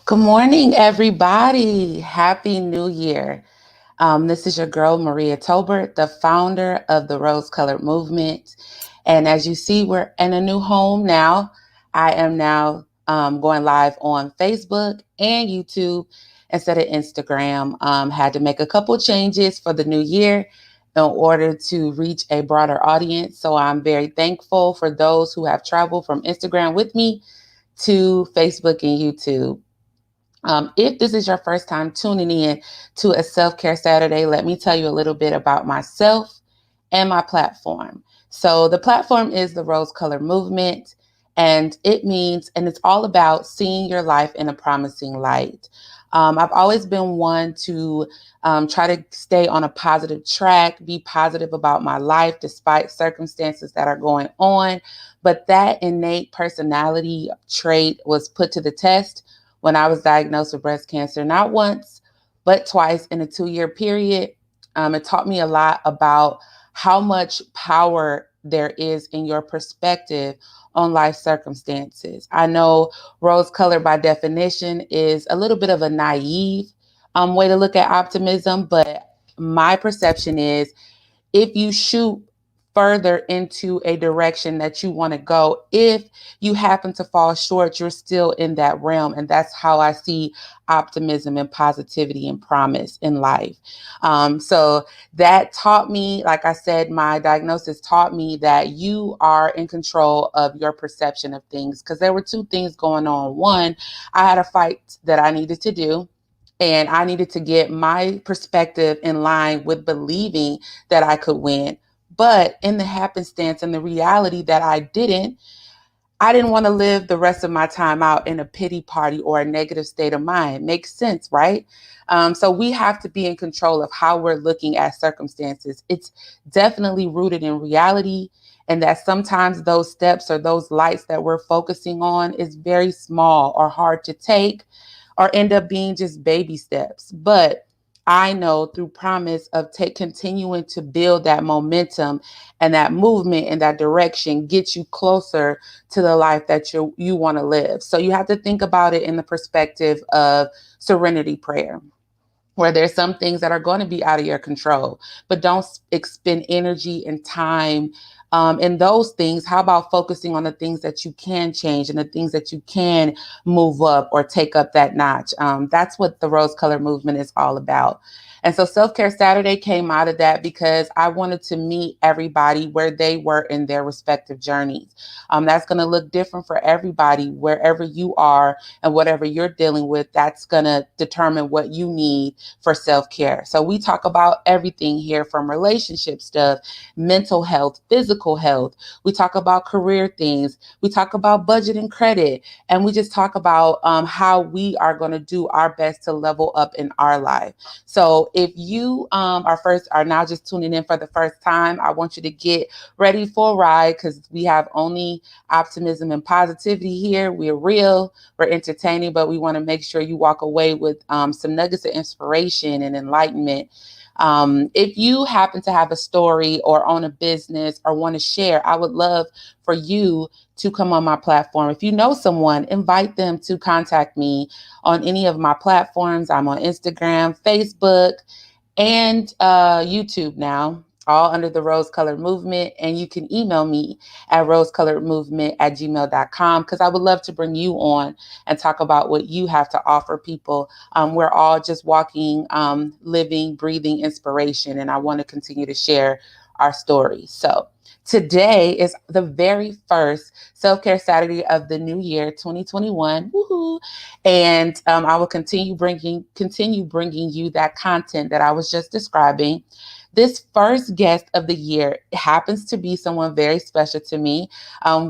Good morning, everybody. Happy New Year. This is your girl, Maria Tolbert, the founder of the Rose Colored Movement. And as you see, we're in a new home now. I am now going live on Facebook and YouTube instead of Instagram. Had to make a couple changes for the new year in order to reach a broader audience. So I'm very thankful for those who have traveled from Instagram with me to Facebook and YouTube. If this is your first time tuning in to a Self Care Saturday, let me tell you a little bit about myself and my platform. So, the platform is the Rose Color Movement, and it's all about seeing your life in a promising light. I've always been one to try to stay on a positive track, be positive about my life despite circumstances that are going on. But that innate personality trait was put to the test when I was diagnosed with breast cancer, not once, but twice in a 2-year period. It taught me a lot about how much power there is in your perspective on life circumstances. I know rose color, by definition, is a little bit of a naive way to look at optimism, but my perception is if you shoot further into a direction that you want to go, if you happen to fall short, you're still in that realm. And that's how I see optimism and positivity and promise in life. So that taught me, like I said, my diagnosis taught me that you are in control of your perception of things, because there were two things going on. One, I had a fight that I needed to do, and I needed to get my perspective in line with believing that I could win. But in the happenstance and the reality that I didn't want to live the rest of my time out in a pity party or a negative state of mind. Makes sense, right? So we have to be in control of how we're looking at circumstances. It's definitely rooted in reality, and that sometimes those steps or those lights that we're focusing on is very small or hard to take or end up being just baby steps. But I know through promise of continuing to build that momentum and that movement in that direction gets you closer to the life that you want to live. So you have to think about it in the perspective of serenity prayer, where there's some things that are going to be out of your control, but don't expend energy and time in those things. How about focusing on the things that you can change and the things that you can move up or take up that notch? That's what the Rose Color Movement is all about. And so Self Care Saturday came out of that because I wanted to meet everybody where they were in their respective journeys. That's going to look different for everybody, wherever you are and whatever you're dealing with. That's going to determine what you need for self-care. So we talk about everything here, from relationship stuff, mental health, physical health. We talk about career things. We talk about budget and credit. And we just talk about how we are going to do our best to level up in our life. So if you are now just tuning in for the first time, I want you to get ready for a ride, because we have only optimism and positivity here. We're real, we're entertaining, but we want to make sure you walk away with some nuggets of inspiration and enlightenment. If you happen to have a story or own a business or want to share, I would love for you to come on my platform. If you know someone, invite them to contact me on any of my platforms. I'm on Instagram, Facebook, and YouTube now, all under the Rose Colored Movement. And you can email me at rosecoloredmovement@gmail.com, because I would love to bring you on and talk about what you have to offer people. We're all just walking, living, breathing inspiration, and I want to continue to share our stories. So today is the very first Self-Care Saturday of the new year, 2021. Woohoo! And I will continue bringing you that content that I was just describing. This first guest of the year happens to be someone very special to me.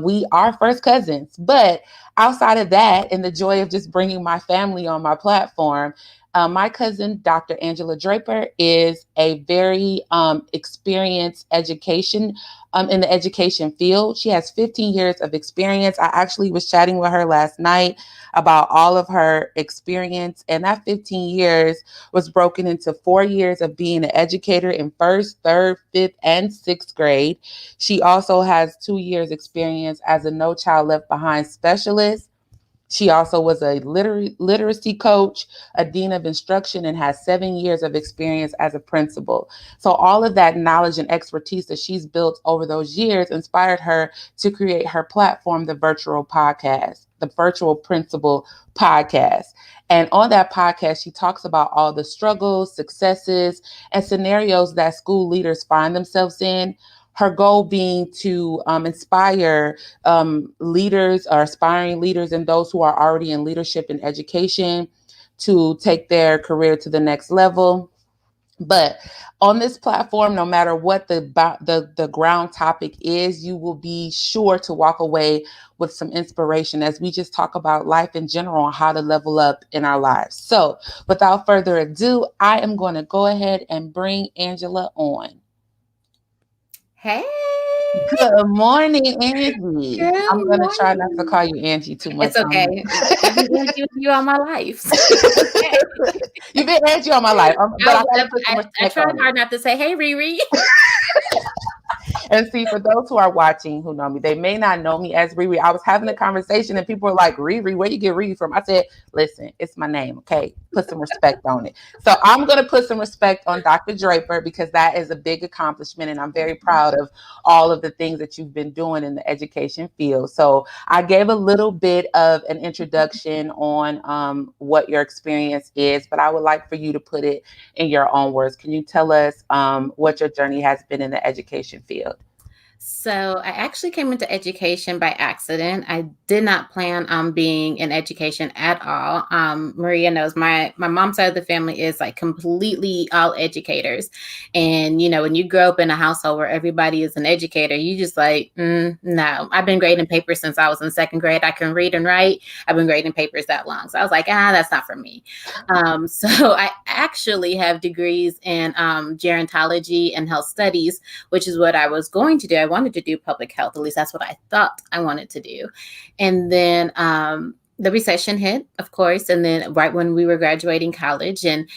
We are first cousins, but outside of that, and the joy of just bringing my family on my platform, my cousin, Dr. Angela Draper, is a very experienced in the education field. She has 15 years of experience. I actually was chatting with her last night about all of her experience, and that 15 years was broken into 4 years of being an educator in first, third, fifth, and sixth grade. She also has 2 years experience as a No Child Left Behind specialist. She also was a literacy coach, a dean of instruction, and has 7 years of experience as a principal. So, all of that knowledge and expertise that she's built over those years inspired her to create her platform, the Virtual Podcast, the Virtual Principal Podcast. And on that podcast, she talks about all the struggles, successes, and scenarios that school leaders find themselves in. Her goal being to inspire leaders or aspiring leaders and those who are already in leadership and education to take their career to the next level. But on this platform, no matter what the ground topic is, you will be sure to walk away with some inspiration as we just talk about life in general and how to level up in our lives. So, without further ado, I am going to go ahead and bring Angela on. Hey. Good morning, Angie. Good I'm going to try not to morning. call you Angie too much. It's okay. I've been Angie with you all my life. So it's okay. You've been Angie all my life, but I got to put some I respect tried on it. hard not to say, hey, Riri. And see, for those who are watching who know me, they may not know me as Riri. I was having a conversation and people were like, Riri, where you get Riri from? I said, listen, it's my name, okay? Put some respect on it. So I'm going to put some respect on Dr. Draper because that is a big accomplishment. And I'm very proud of all of the things that you've been doing in the education field. So I gave a little bit of an introduction on what your experience is, but I would like for you to put it in your own words. Can you tell us what your journey has been in the education field? So I actually came into education by accident. I did not plan on being in education at all. Maria knows my mom's side of the family is like completely all educators. And, you know, when you grow up in a household where everybody is an educator, you just like, no. I've been grading papers since I was in second grade. I can read and write. I've been grading papers that long. So I was like, that's not for me. So I actually have degrees in gerontology and health studies, which is what I was going to do. I wanted to do public health. At least that's what I thought I wanted to do. And then the recession hit, of course. And then right when we were graduating college and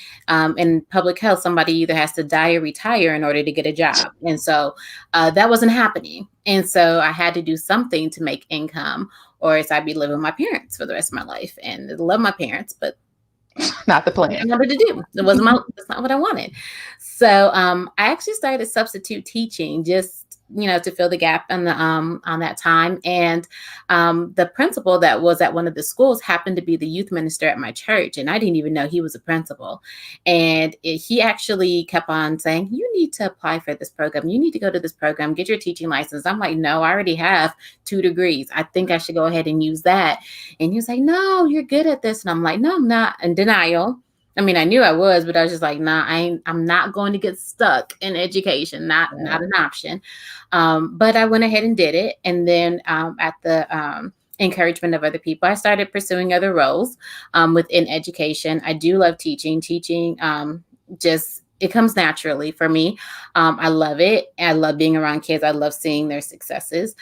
in public health, somebody either has to die or retire in order to get a job. And so that wasn't happening. And so I had to do something to make income or else I'd be living with my parents for the rest of my life. And I love my parents, but Not the what plan. I wanted to do. That's not what I wanted. So I actually started substitute teaching just to fill the gap on that time. And the principal that was at one of the schools happened to be the youth minister at my church, and I didn't even know he was a principal. And he actually kept on saying, "You need to apply for this program. You need to go to this program, get your teaching license." I'm like, "No, I already have 2 degrees. I think I should go ahead and use that." And he was like, "No, you're good at this." And I'm like, "No, I'm not." In denial. I mean, I knew I was, but I was just like, "Nah, I'm not going to get stuck in education. Not an option." But I went ahead and did it. And then at the encouragement of other people, I started pursuing other roles within education. I do love teaching. Teaching just it comes naturally for me. I love it. I love being around kids. I love seeing their successes.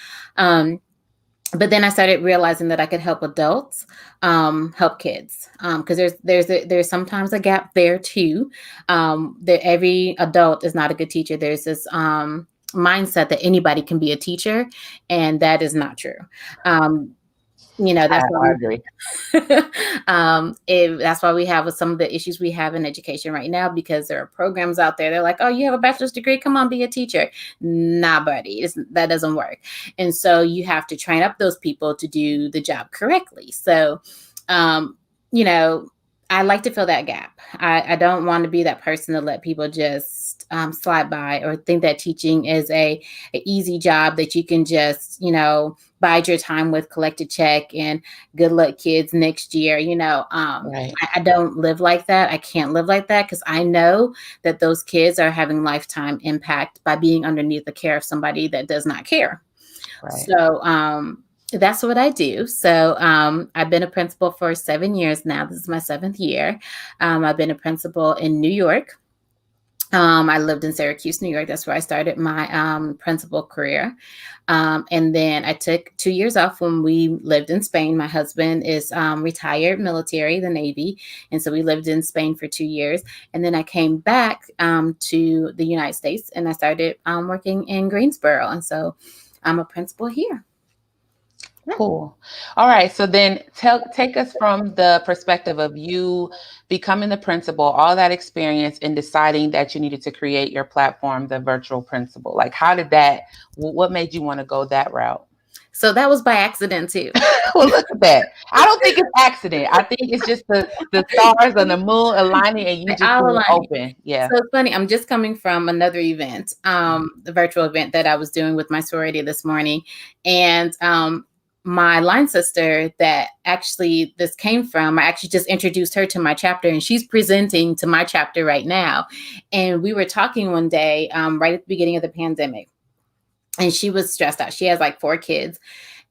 But then I started realizing that I could help adults, help kids, because there's sometimes a gap there too. That every adult is not a good teacher. There's this mindset that anybody can be a teacher, and that is not true. That's I agree. that's why we have some of the issues we have in education right now, because there are programs out there. They're like, "Oh, you have a bachelor's degree, come on, be a teacher." Nah, buddy, that doesn't work. And so you have to train up those people to do the job correctly. So, you know, I like to fill that gap. I don't want to be that person to let people just slide by or think that teaching is a easy job that you can just, bide your time with, collect a check, and good luck, kids, next year. Right. I don't live like that. I can't live like that because I know that those kids are having lifetime impact by being underneath the care of somebody that does not care. Right. So that's what I do. So I've been a principal for 7 years now. This is my 7th year. I've been a principal in New York. I lived in Syracuse, New York. That's where I started my principal career. And then I took 2 years off when we lived in Spain. My husband is retired military, the Navy. And so we lived in Spain for 2 years. And then I came back to the United States and I started working in Greensboro. And so I'm a principal here. Cool. All right. So then take us from the perspective of you becoming the principal, all that experience and deciding that you needed to create your platform, the virtual principal. Like how did that, what made you want to go that route? So that was by accident too. Well, look at that. I don't think it's accident. I think it's just the stars and the moon aligning and you They just all being aligning. open. Yeah. So it's funny. I'm just coming from another event, the virtual event that I was doing with my sorority this morning, and my line sister that actually this came from, I actually just introduced her to my chapter, and she's presenting to my chapter right now. And we were talking one day, right at the beginning of the pandemic, and she was stressed out. She has like 4 kids.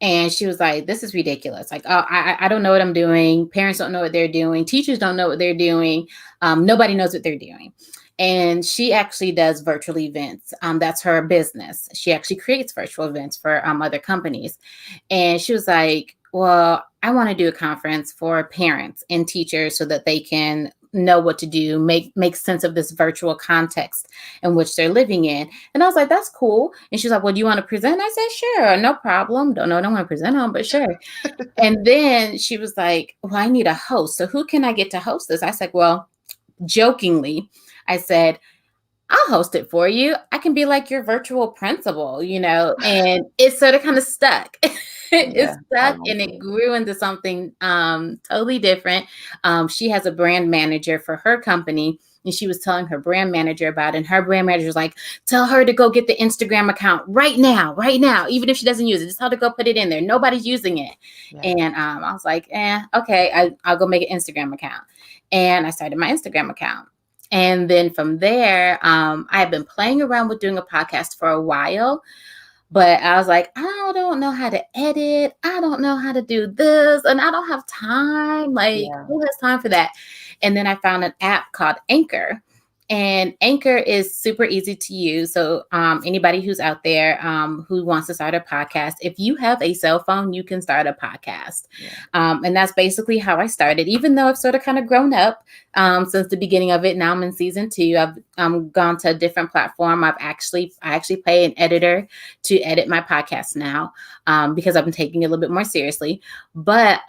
And she was like, this is ridiculous. Like, oh, I don't know what I'm doing. Parents don't know what they're doing. Teachers don't know what they're doing. Nobody knows what they're doing. And she actually does virtual events. That's her business. She actually creates virtual events for other companies. And she was like, well, I want to do a conference for parents and teachers so that they can know what to do, make sense of this virtual context in which they're living in. And I was like, that's cool. And she's like, well, do you want to present? I said, sure, no problem. Don't know, don't want to present on, but sure. And then she was like, well, I need a host. So who can I get to host this? I said, well, jokingly, I said, I'll host it for you. I can be like your virtual principal, and it sort of kind of stuck. It Yeah. I stuck like and it it. grew into something totally different. She has a brand manager for her company, and she was telling her brand manager about it. And her brand manager was like, tell her to go get the Instagram account right now, even if she doesn't use it. Just tell her to go put it in there. Nobody's using it. Yeah. And I was like, okay, I'll go make an Instagram account. And I started my Instagram account. And then from there, I had been playing around with doing a podcast for a while, but I was like, I don't know how to edit. I don't know how to do this. And I don't have time. Like, Yeah. who has time for that? And then I found an app called Anchor. And Anchor is super easy to use. So anybody who's out there who wants to start a podcast, if you have a cell phone, you can start a podcast. Yeah. And that's basically how I started, even though I've sort of kind of grown up since the beginning of it. Now I'm in season 2. I've gone to a different platform. I actually pay an editor to edit my podcast now because I've been taking it a little bit more seriously. But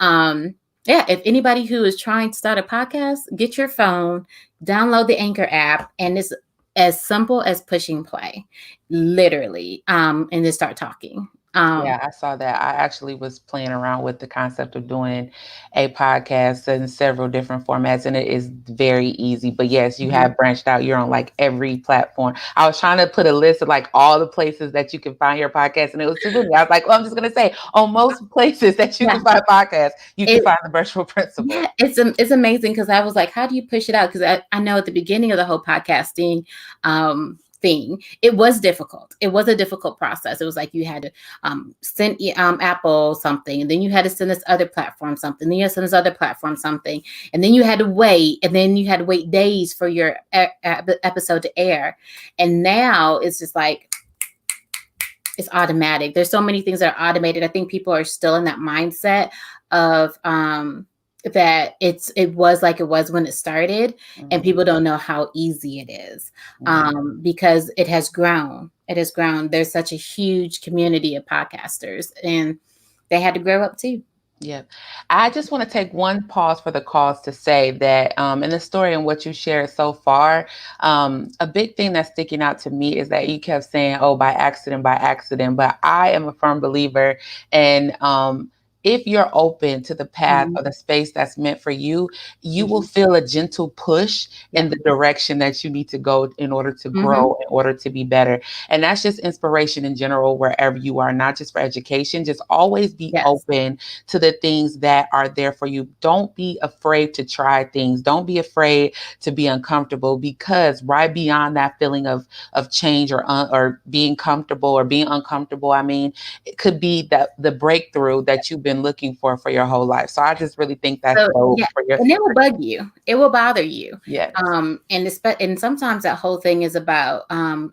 yeah, if anybody who is trying to start a podcast, get your phone, download the Anchor app, and it's as simple as pushing play, literally, and then start talking. Yeah, I saw that. I actually was playing around with the concept of doing a podcast in several different formats, and it is very easy. But yes, you Mhm. have branched out. You're on like every platform. I was trying to put a list of like all the places that you can find your podcast, and it was too many. I was like, well, I'm just going to say on most places that you Yeah, can find podcasts, you can it, find the virtual principal. yeah, it's amazing because I was like, how do you push it out? Because I know at the beginning of the whole podcasting thing, it was difficult. It was a difficult process. It was like you had to send Apple something, and then you had to send this other platform something, then you had to send this other platform something, and then you had to wait, and then you had to wait days for your episode to air. And now it's just like it's automatic. There's so many things that are automated. I think people are still in that mindset of that it was like it was when it started, and Mhm, people don't know how easy it is mhm. because it has grown. It has grown. There's such a huge community of podcasters, and they had to grow up too. Yeah. I just want to take one pause for the cause to say that in the story and what you shared so far, a big thing that's sticking out to me is that you kept saying, oh, by accident, by accident. But I am a firm believer in if you're open to the path Mhm, or the space that's meant for you, you will mhm. feel a gentle push in Yeah. the direction that you need to go in order to Hmm. grow, in order to be better. And that's just inspiration in general, wherever you are, not just for education. Just always be Yes. open to the things that are there for you. Don't be afraid to try things. Don't be afraid to be uncomfortable, because right beyond that feeling of change or being comfortable or being uncomfortable, I mean, it could be that the breakthrough that you've been looking for your whole life. So I just really think that's So dope yeah, for your and it will story. bug you. It will bother you. Yes. And sometimes that whole thing is about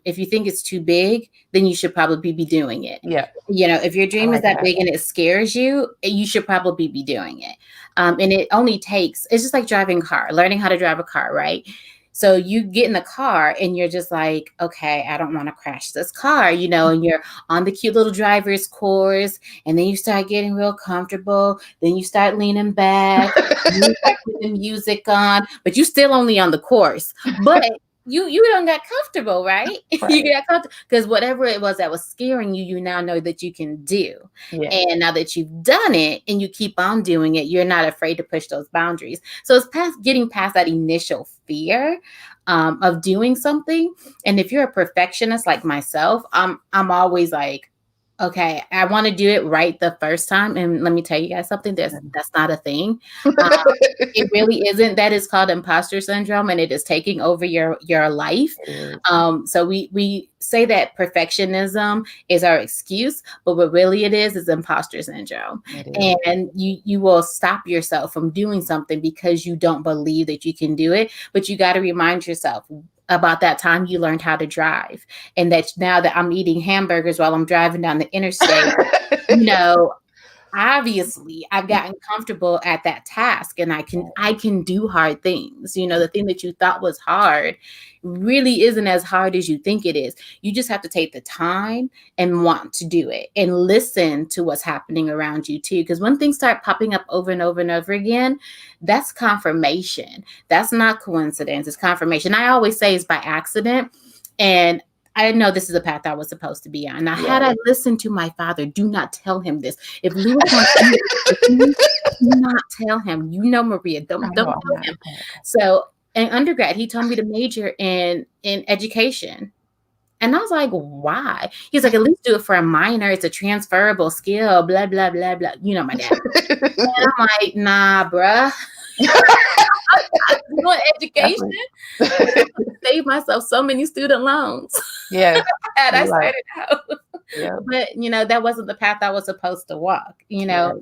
if you think it's too big, then you should probably be doing it. Yeah. If your I dream is like that that. big and it scares you, you should probably be doing it. And it only takes, it's just like driving a car, learning how to drive a car, right? So you get in the car and you're just like, okay, I don't want to crash this car, and you're on the cute little driver's course, and then you start getting real comfortable. Then you start leaning back, you start putting music on, but you still only on the course. But you don't get comfortable, right? You Right. get comfortable because whatever it was that was scaring you, you now know that you can do. Yeah. And now that you've done it and you keep on doing it, you're not afraid to push those boundaries. So it's getting past that initial fear of doing something. And if you're a perfectionist like myself, I'm always like, okay, I want to do it right the first time. And let me tell you guys something. That's not a thing. Um, it really isn't. That is called imposter syndrome, and it is taking over your life. It is. So we say that perfectionism is our excuse, but what really it is imposter syndrome. It is. And you will stop yourself from doing something because you don't believe that you can do it. But you got to remind yourself about that time you learned how to drive, and that now that I'm eating hamburgers while I'm driving down the interstate, you know, obviously I've gotten comfortable at that task, and I can do hard things. The thing that you thought was hard really isn't as hard as you think it is. You just have to take the time and want to do it and listen to what's happening around you too, because when things start popping up over and over and over again, that's confirmation. That's not coincidence, it's confirmation. I always say it's by accident. And I know this is a path I was supposed to be on. Now, had I listened to my father, do not tell him this. If Lewis wants to do this with me, do not tell him. Maria, I don't know tell I'm not. him. So in undergrad, he told me to major in education. And I was like, why? He's like, at least do it for a minor. It's a transferable skill, blah, blah, blah, blah. My dad. And I'm like, nah, bruh. I want education. Save myself so many student loans. Yes. Had I started out. Yeah. But that wasn't the path I was supposed to walk, Right.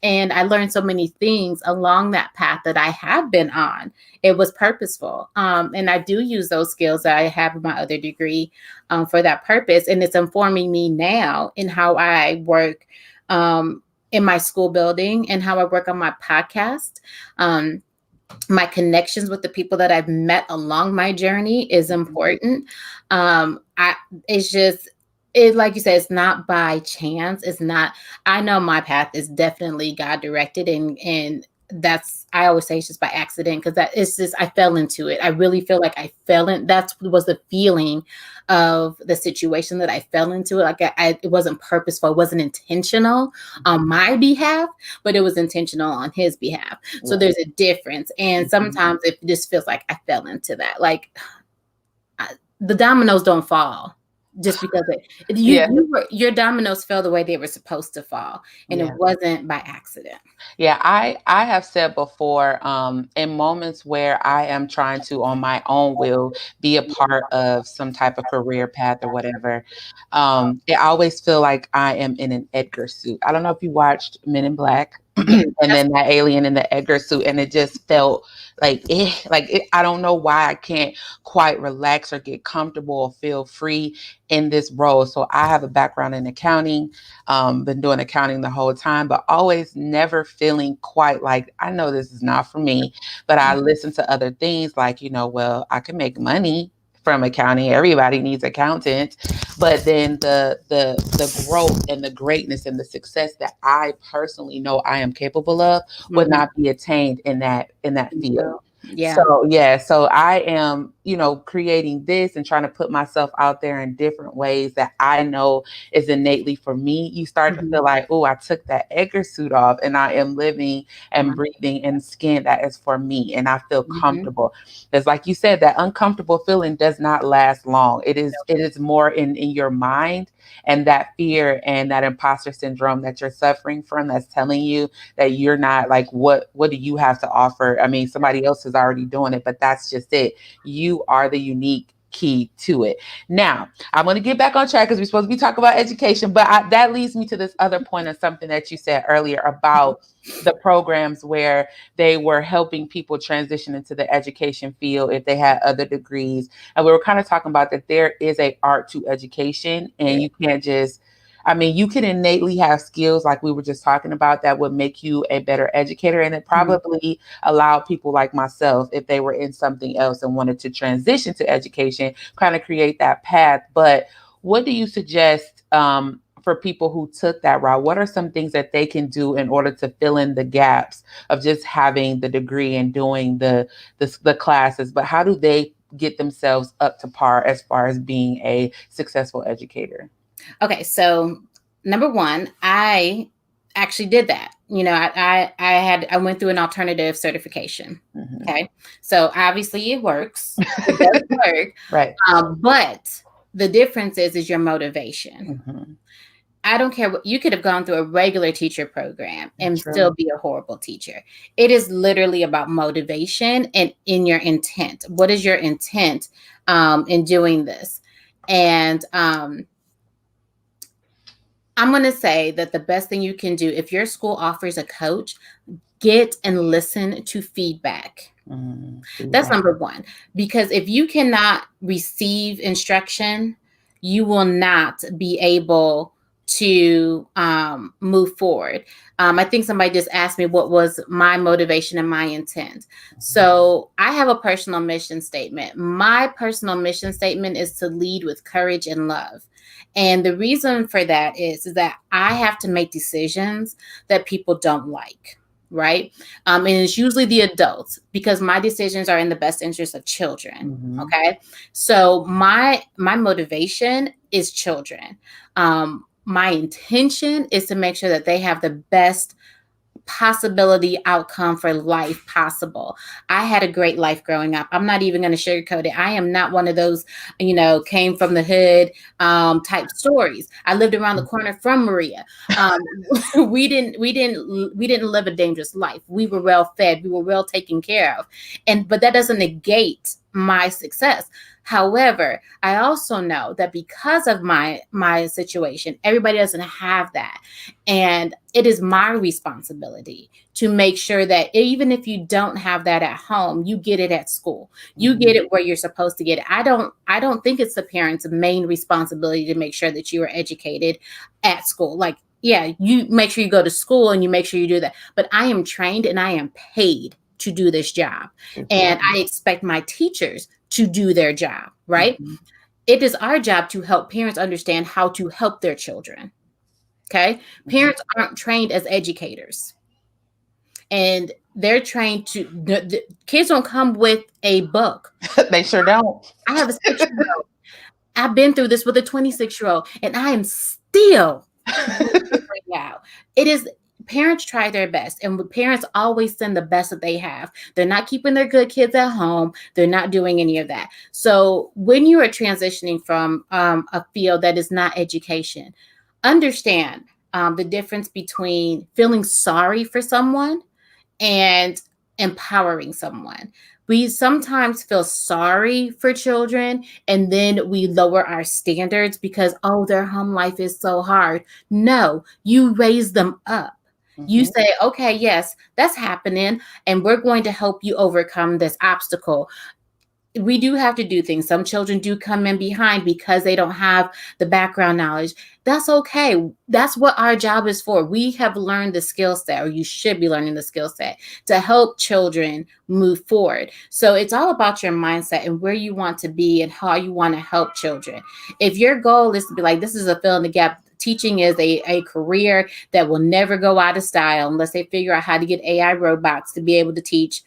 and I learned so many things along that path that I have been on. It was purposeful. And I do use those skills that I have in my other degree for that purpose. And it's informing me now in how I work in my school building and how I work on my podcast. My connections with the people that I've met along my journey is important. It's just, like you said, it's not by chance. It's not, I know my path is definitely God directed, and that's, I always say it's just by accident, because that it's just, I fell into it. I really feel like I fell in, that was the feeling of the situation that I fell into it. Like it wasn't purposeful. It wasn't intentional on my behalf, but it was intentional on his behalf. So there's a difference. And sometimes it just feels like I fell into that. Like the dominoes don't fall just because your dominoes fell the way they were supposed to fall, and it wasn't by accident. Yeah, I have said before, in moments where I am trying to, on my own will, be a part of some type of career path or whatever, I always feel like I am in an Edgar suit. I don't know if you watched Men in Black. And then that alien in the Edgar suit, and it just felt like I don't know why I can't quite relax or get comfortable or feel free in this role. So I have a background in accounting, been doing accounting the whole time, but always never feeling quite like, I know this is not for me. But I listen to other things like, well, I can make money from accounting. Everybody needs accountant. But then the growth and the greatness and the success that I personally know I am capable of would not be attained in that field. Yeah. So I am, creating this and trying to put myself out there in different ways that I know is innately for me. You start to feel like, oh, I took that Edgar suit off and I am living and breathing in skin that is for me, and I feel comfortable. It's like you said, that uncomfortable feeling does not last long. It is more in your mind, and that fear and that imposter syndrome that you're suffering from, that's telling you that you're not, like, what do you have to offer? I mean, somebody else is already doing it, but that's just it. You are the unique key to it. Now, I'm going to get back on track because we're supposed to be talking about education, but that leads me to this other point of something that you said earlier about the programs where they were helping people transition into the education field if they had other degrees. And we were kind of talking about that there is a art to education, and you can't just I mean, you can innately have skills like we were just talking about that would make you a better educator. And it Mhm. probably allowed people like myself, if they were in something else and wanted to transition to education, kind of create that path. But what do you suggest for people who took that route? What are some things that they can do in order to fill in the gaps of just having the degree and doing the classes? But how do they get themselves up to par as far as being a successful educator? Okay, so number one, I actually did that. I went through an alternative certification. Hmm. Okay, so obviously it works. It does work, Right. but the difference is your motivation. Hmm. I don't care what you could have gone through a regular teacher program and True. still be a horrible teacher. It is literally about motivation and in your intent. What is your intent in doing this? And I'm going to say that the best thing you can do if your school offers a coach, get and listen to feedback. That's Feedback. number one. Because if you cannot receive instruction, you will not be able to move forward. I think somebody just asked me what was my motivation and my intent. So I have a personal mission statement. My personal mission statement is to lead with courage and love. And the reason for that is that I have to make decisions that people don't like, right? And it's usually the adults because my decisions are in the best interest of children. Hmm. Okay, so my motivation is children. My intention is to make sure that they have the best possibility outcome for life possible. I had a great life growing up. I'm not even going to sugarcoat it. I am not one of those, came from the hood type stories. I lived around the corner from Maria. Um, we didn't live a dangerous life. We were well fed. We were well taken care of. But that doesn't negate my success. However, I also know that because of my situation, everybody doesn't have that. And it is my responsibility to make sure that even if you don't have that at home, you get it at school. You get Hmm. it where you're supposed to get it. I don't think it's the parents' main responsibility to make sure that you are educated at school. Like, yeah, you make sure you go to school and you make sure you do that. But I am trained and I am paid to do this job. And I expect my teachers to do their job, right? Hmm. It is our job to help parents understand how to help their children. Okay. Parents aren't trained as educators, and they're trained to, the kids don't come with a book. They sure don't. I have a 6-year-old. I've been through this with a 26-year-old, and I am still figuring out. It is Parents try their best, and parents always send the best that they have. They're not keeping their good kids at home. They're not doing any of that. So when you are transitioning from a field that is not education, understand the difference between feeling sorry for someone and empowering someone. We sometimes feel sorry for children and then we lower our standards because, oh, their home life is so hard. No, you raise them up. You Hmm. say, okay, yes, that's happening, and we're going to help you overcome this obstacle. We do have to do things. Some children do come in behind because they don't have the background knowledge. That's okay. That's what our job is for. We have learned the skill set, or you should be learning the skill set to help children move forward. So it's all about your mindset and where you want to be and how you want to help children. If your goal is to be like, this is a fill in the gap, teaching is a career that will never go out of style unless they figure out how to get AI robots to be able to teach,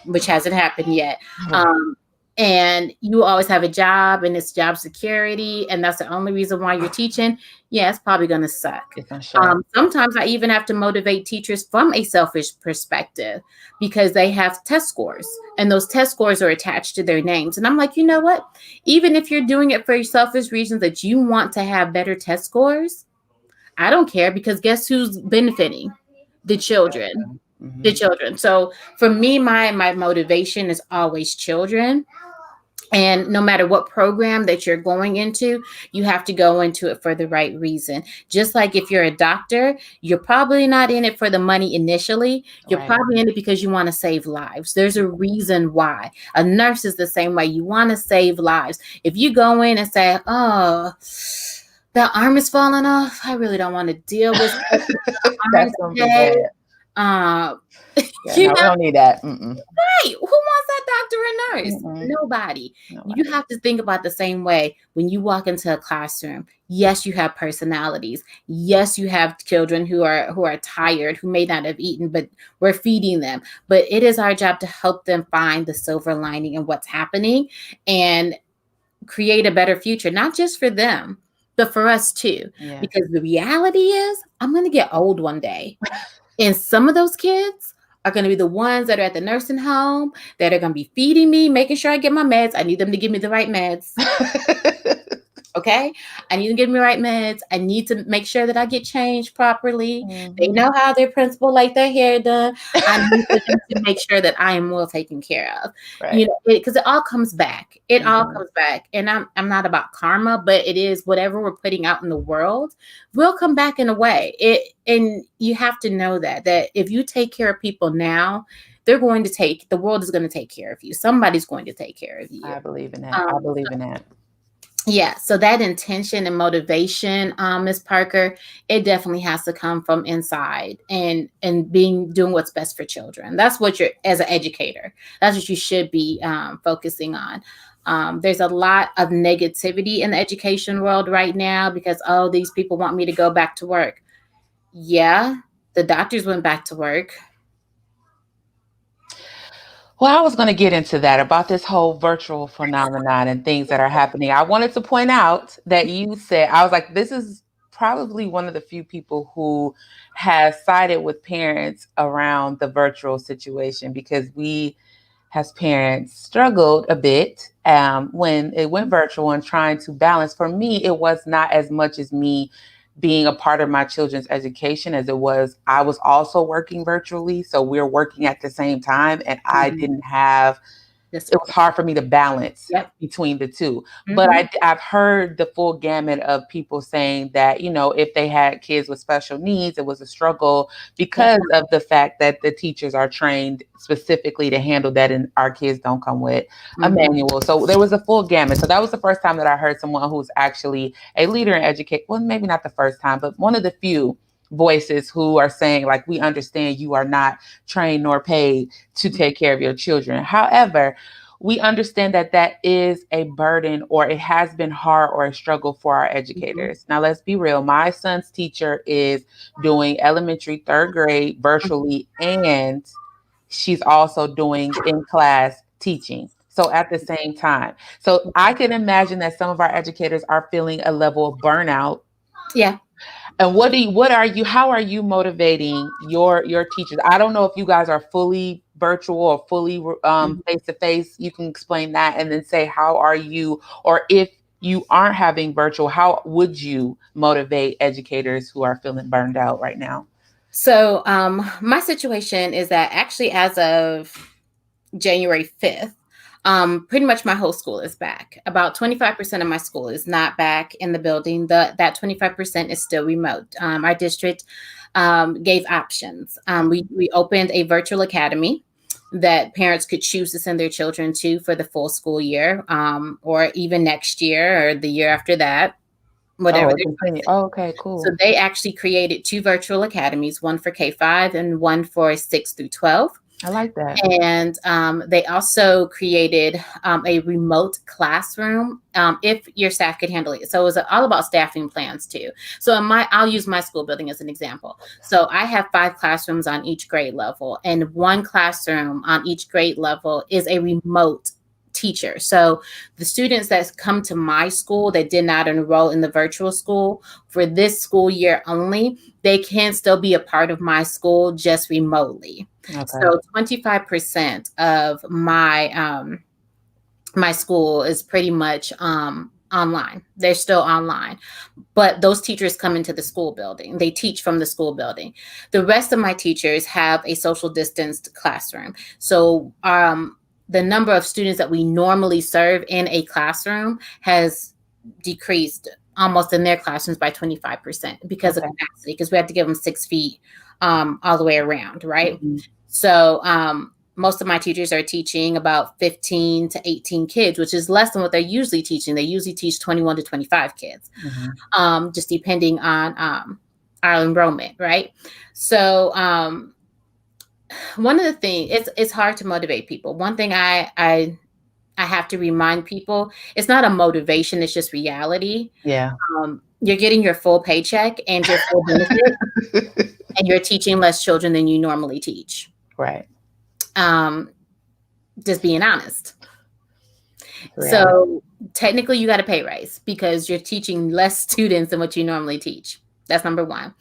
which hasn't happened yet. Um, and you always have a job and it's job security, and that's the only reason why you're teaching, yeah, it's probably going to suck. It's gonna show. Sometimes I even have to motivate teachers from a selfish perspective because they have test scores, and those test scores are attached to their names. And I'm like, you know what? Even if you're doing it for selfish reasons that you want to have better test scores, I don't care, because guess who's benefiting? The children. The Hmm. children. So for me, my motivation is always children. And no matter what program that you're going into, you have to go into it for the right reason. Just like if you're a doctor, you're probably not in it for the money initially. You're Right. probably in it because you want to save lives. There's a reason why. A nurse is the same way. You want to save lives. If you go in and say, oh, The arm is falling off. I really don't want to deal with stuff with the arm That's gonna be today. bad. Um, Yeah, you no, we know, don't need that. Mm-mm. right. Who wants that doctor and nurse? Mm-mm. Nobody. You Nobody. have to think about the same way when you walk into a classroom. Yes, you have personalities. Yes, you have children who are tired, who may not have eaten, but we're feeding them. But it is our job to help them find the silver lining in what's happening and create a better future, not just for them, but for us too. Yes. Because the reality is, I'm going to get old one day. And some of those kids are going to be the ones that are at the nursing home that are going to be feeding me, making sure I get my meds. I need them to give me the right meds. Okay. I need to give me the right meds. I need to make sure that I get changed properly. They Hmm. know how their principal like their hair done. I need for them to make sure that I am well taken care of. Right. Because it all comes back. It all Hmm. comes back. And I'm not about karma, but it is whatever we're putting out in the world will come back in a way. And you have to know that if you take care of people now, the world is going to take care of you. Somebody's going to take care of you. I believe in that. I Um, believe in that. yeah, so that intention and motivation, Miss Parker, it definitely has to come from inside and doing what's best for children. That's what you're as an educator. That's what you should be focusing on. There's a lot of negativity in the education world right now because these people want me to go back to work. Yeah, the doctors went back to work. Well, I was going to get into that about this whole virtual phenomenon and things that are happening. I wanted to point out that you said, I was like, this is probably one of the few people who has sided with parents around the virtual situation because we, as parents, struggled a bit when it went virtual and trying to balance. For me, it was not as much as me being a part of my children's education as it was I was also working virtually, so we're working at the same time, and I Mhm. didn't have, The it was support. hard for me to balance Yep. between the two. But Hmm. I've heard the full gamut of people saying that, if they had kids with special needs, it was a struggle Yep. because of the fact that the teachers are trained specifically to handle that, and our kids don't come with a Hmm. manual. So there was a full gamut. So that was the first time that I heard someone who's actually a leader in education. Well, maybe not the first time, but one of the few voices who are saying, like, we understand you are not trained nor paid to take care of your children. However, we understand that that is a burden, or it has been hard or a struggle for our Hmm. educators. Now, let's be real. My son's teacher is doing elementary third grade virtually, and she's also doing in class teaching. So at the same time. So I can imagine that some of our educators are feeling a level of burnout. Yeah. And what are you, how are you motivating your teachers? I don't know if you guys are fully virtual or fully face to face. You can explain that and then say how are you, or if you aren't having virtual, how would you motivate educators who are feeling burned out right now? So, my situation is that actually, as of January 5th, pretty much my whole school is back. About 25% of my school is not back in the building. That 25% is still remote. Our district gave options. We opened a virtual academy that parents could choose to send their children to for the full school year, or even next year or the year after that, whatever Oh, their continue. choice is. Oh, okay, So cool. they actually created two virtual academies, one for K-5 and one for 6 through 12. I like that. And they also created a remote classroom if your staff could handle it. So it was all about staffing plans too. So I'll use my school building as an example. So I have 5 classrooms on each grade level, and one classroom on each grade level is a remote teacher. So the students that come to my school that did not enroll in the virtual school for this school year only, they can still be a part of my school just remotely. Okay. So 25% of my school is pretty much online. They're still online, but those teachers come into the school building. They teach from the school building. The rest of my teachers have a social distanced classroom. So the number of students that we normally serve in a classroom has decreased almost in their classrooms by 25% because of Okay. capacity, because we have to give them 6 feet all the way around, right? Mhm. So most of my teachers are teaching about 15 to 18 kids, which is less than what they're usually teaching. They usually teach 21 to 25 kids, just depending on our enrollment, right? So one of the things, it's hard to motivate people. One thing I have to remind people, it's not a motivation, it's just reality. Yeah. You're getting your full paycheck and your full benefit, and you're teaching less children than you normally teach. Right. Just being honest. Reality. So technically you got a pay raise because you're teaching less students than what you normally teach. That's number one.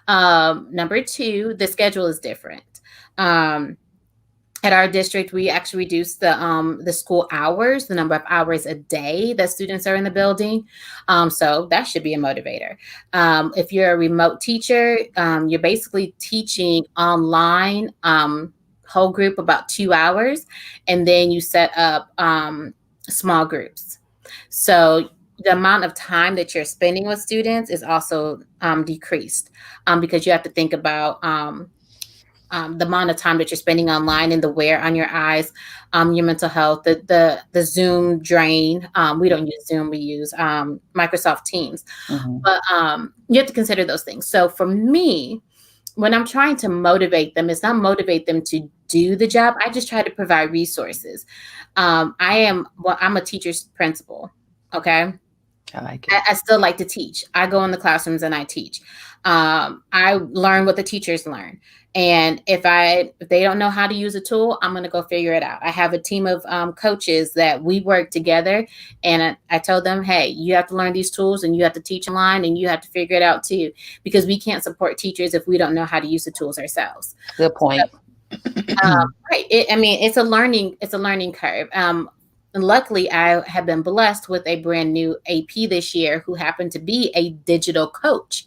Number two, the schedule is different. At our district, we actually reduced the school hours, the number of hours a day that students are in the building. So that should be a motivator. If you're a remote teacher, you're basically teaching online, whole group about 2 hours, and then you set up small groups. So the amount of time that you're spending with students is also decreased, because you have to think about the amount of time that you're spending online and the wear on your eyes, your mental health, the Zoom drain. We don't use Zoom, we use Microsoft Teams. But you have to consider those things. So for me, when I'm trying to motivate them, it's not motivate them to do the job. I just try to provide resources. I'm a teacher's principal. Okay. I like it. I still like to teach. I go in the classrooms and I teach. I learn what the teachers learn. And if they don't know how to use a tool, I'm going to go figure it out. I have a team of coaches that we work together, and I tell them, hey, you have to learn these tools and you have to teach online and you have to figure it out too, because we can't support teachers if we don't know how to use the tools ourselves. Good point. Right. It's a learning curve. And luckily, I have been blessed with a brand new AP this year who happened to be a digital coach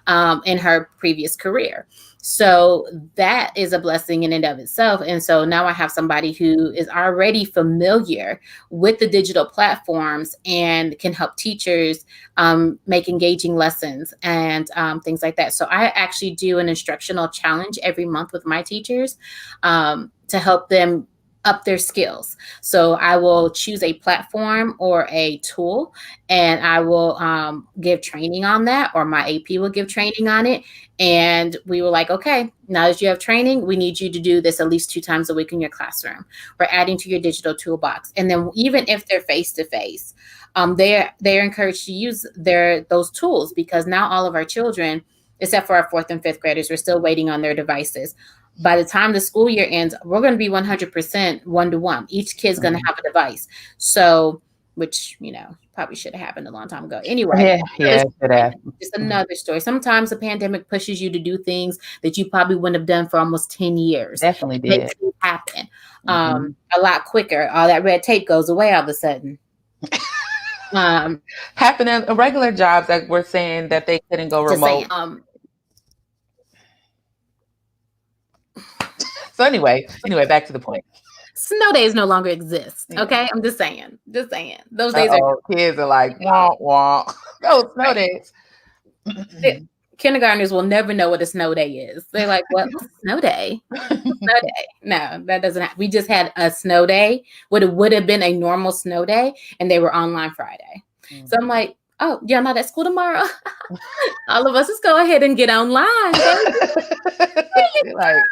in her previous career. So that is a blessing in and of itself. And so now I have somebody who is already familiar with the digital platforms and can help teachers make engaging lessons and things like that. So I actually do an instructional challenge every month with my teachers to help them up their skills. So I will choose a platform or a tool, and I will give training on that, or my AP will give training on it. And we were like, okay, now that you have training, we need you to do this at least 2 times a week in your classroom. We're adding to your digital toolbox. And then even if they're face-to-face, they're encouraged to use those tools, because now all of our children, except for our 4th and 5th graders, we're still waiting on their devices. By the time the school year ends, we're going to be 100% one-to-one. Each kid's going to have a device. So, which, probably should have happened a long time ago. Anyway, just another story. Sometimes the pandemic pushes you to do things that you probably wouldn't have done for almost 10 years. Definitely did. Makes it happen a lot quicker. All that red tape goes away all of a sudden. Happening in regular jobs that we're saying that they couldn't go remote. So anyway, back to the point. Snow days no longer exist. Okay, I'm just saying. Those days are. Kids are like, wah wah. Those snow days. Kindergartners will never know what a snow day is. They're like, what? What's a snow day? Snow day? No, that doesn't happen. We just had a snow day. What it would have been a normal snow day, and they were online Friday. So I'm like, oh, y'all not at school tomorrow? All of us, just go ahead and get online. Like,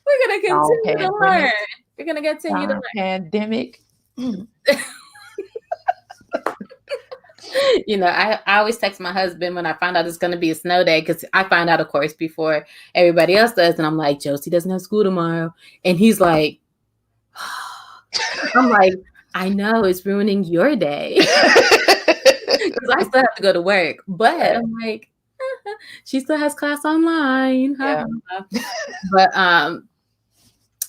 we're going to continue to learn. We're going to continue to learn. Pandemic. I always text my husband when I find out it's going to be a snow day, because I find out, of course, before everybody else does. And I'm like, Josie doesn't have school tomorrow. And he's like, I'm like, I know, it's ruining your day. Because I still have to go to work. But I'm like, she still has class online. Yeah. But